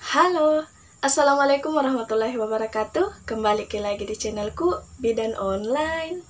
Halo, Assalamualaikum warahmatullahi wabarakatuh. Kembali lagi di channelku Bidan Online.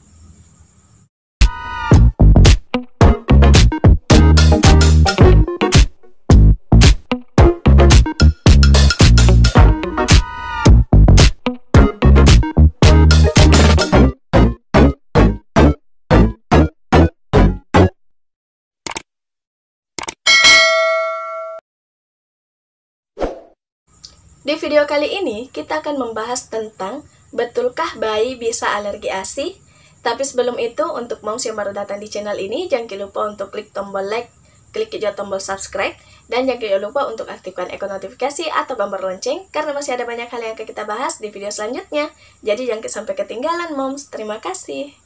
Di video kali ini, kita akan membahas tentang betulkah bayi bisa alergi ASI? Tapi sebelum itu, untuk moms yang baru datang di channel ini, jangan lupa untuk klik tombol like, klik juga tombol subscribe, dan jangan lupa untuk aktifkan ikon notifikasi atau gambar lonceng, karena masih ada banyak hal yang akan kita bahas di video selanjutnya. Jadi jangan sampai ketinggalan moms. Terima kasih.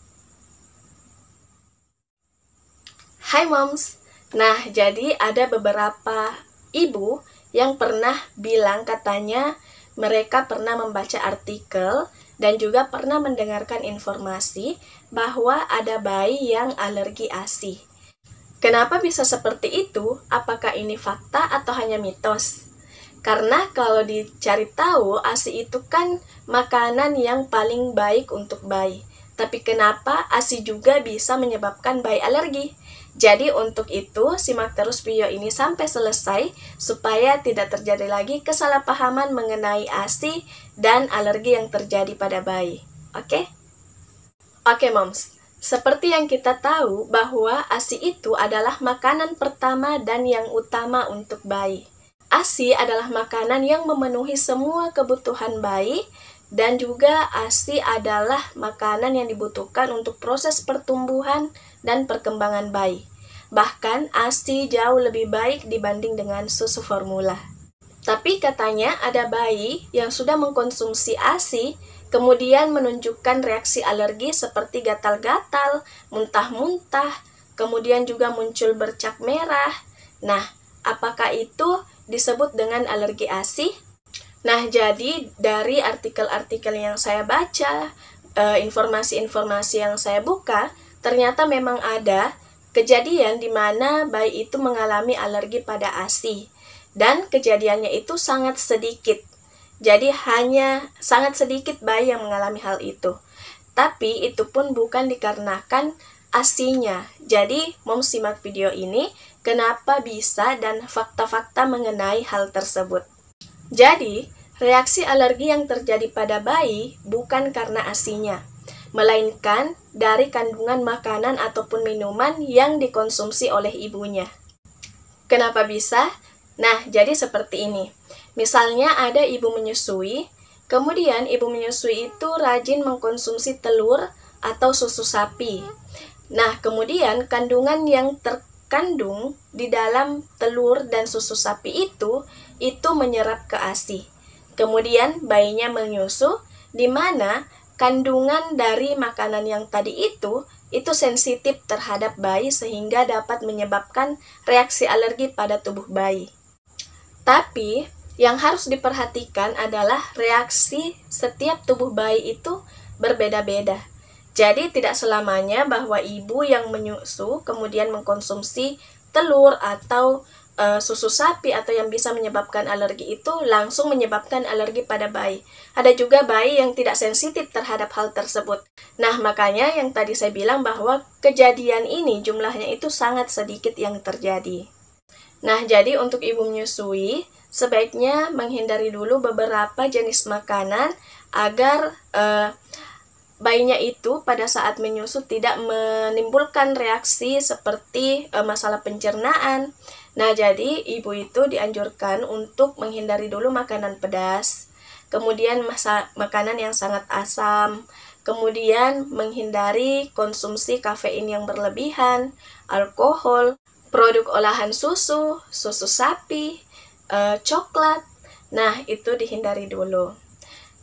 Hai moms. Nah, jadi ada beberapa ibu yang pernah bilang katanya mereka pernah membaca artikel dan juga pernah mendengarkan informasi bahwa ada bayi yang alergi ASI. Kenapa bisa seperti itu? Apakah ini fakta atau hanya mitos? Karena kalau dicari tahu, ASI itu kan makanan yang paling baik untuk bayi. Tapi kenapa ASI juga bisa menyebabkan bayi alergi? Jadi untuk itu, simak terus video ini sampai selesai supaya tidak terjadi lagi kesalahpahaman mengenai ASI dan alergi yang terjadi pada bayi. Oke? Oke moms, seperti yang kita tahu bahwa ASI itu adalah makanan pertama dan yang utama untuk bayi. ASI adalah makanan yang memenuhi semua kebutuhan bayi dan juga ASI adalah makanan yang dibutuhkan untuk proses pertumbuhan dan perkembangan bayi. Bahkan ASI jauh lebih baik dibanding dengan susu formula. Tapi katanya ada bayi yang sudah mengkonsumsi ASI kemudian menunjukkan reaksi alergi seperti gatal-gatal, muntah-muntah, kemudian juga muncul bercak merah. Nah, apakah itu disebut dengan alergi ASI? Nah, jadi dari artikel-artikel yang saya baca, informasi-informasi yang saya buka, ternyata memang ada kejadian di mana bayi itu mengalami alergi pada ASI. Dan kejadiannya itu sangat sedikit. Jadi hanya sangat sedikit bayi yang mengalami hal itu. Tapi itu pun bukan dikarenakan ASI-nya. Jadi, moms simak video ini, kenapa bisa dan fakta-fakta mengenai hal tersebut. Jadi, reaksi alergi yang terjadi pada bayi bukan karena ASI-nya, melainkan dari kandungan makanan ataupun minuman yang dikonsumsi oleh ibunya. Kenapa bisa? Nah, jadi seperti ini. Misalnya ada ibu menyusui, kemudian ibu menyusui itu rajin mengkonsumsi telur atau susu sapi. Nah, kemudian kandungan yang terkandung di dalam telur dan susu sapi itu menyerap ke ASI. Kemudian bayinya menyusu, di mana kandungan dari makanan yang tadi itu sensitif terhadap bayi sehingga dapat menyebabkan reaksi alergi pada tubuh bayi. Tapi yang harus diperhatikan adalah reaksi setiap tubuh bayi itu berbeda-beda. Jadi tidak selamanya bahwa ibu yang menyusu kemudian mengkonsumsi telur atau susu sapi atau yang bisa menyebabkan alergi itu langsung menyebabkan alergi pada bayi. Ada juga bayi yang tidak sensitif terhadap hal tersebut. Nah, makanya yang tadi saya bilang bahwa kejadian ini jumlahnya itu sangat sedikit yang terjadi. Nah, jadi untuk ibu menyusui, sebaiknya menghindari dulu beberapa jenis makanan agar bayinya itu pada saat menyusu tidak menimbulkan reaksi seperti masalah pencernaan. Nah, jadi ibu itu dianjurkan untuk menghindari dulu makanan pedas, kemudian makanan yang sangat asam, kemudian menghindari konsumsi kafein yang berlebihan, alkohol, produk olahan susu, susu sapi, coklat. Nah, itu dihindari dulu.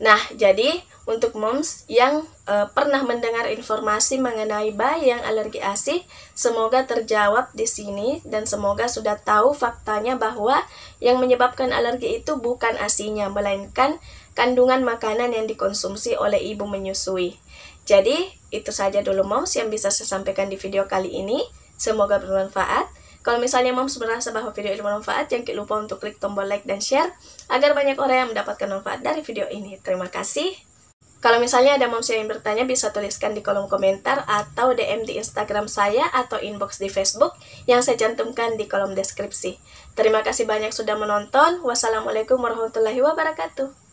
Nah, jadi untuk moms yang pernah mendengar informasi mengenai bayi yang alergi ASI, semoga terjawab di sini dan semoga sudah tahu faktanya bahwa yang menyebabkan alergi itu bukan ASI-nya, melainkan kandungan makanan yang dikonsumsi oleh ibu menyusui. Jadi, itu saja dulu moms yang bisa saya sampaikan di video kali ini. Semoga bermanfaat. Kalau misalnya Moms merasa bahwa video ini bermanfaat, jangan lupa untuk klik tombol like dan share agar banyak orang yang mendapatkan manfaat dari video ini. Terima kasih. Kalau misalnya ada Moms yang bertanya, bisa tuliskan di kolom komentar atau DM di Instagram saya atau inbox di Facebook yang saya cantumkan di kolom deskripsi. Terima kasih banyak sudah menonton. Wassalamualaikum warahmatullahi wabarakatuh.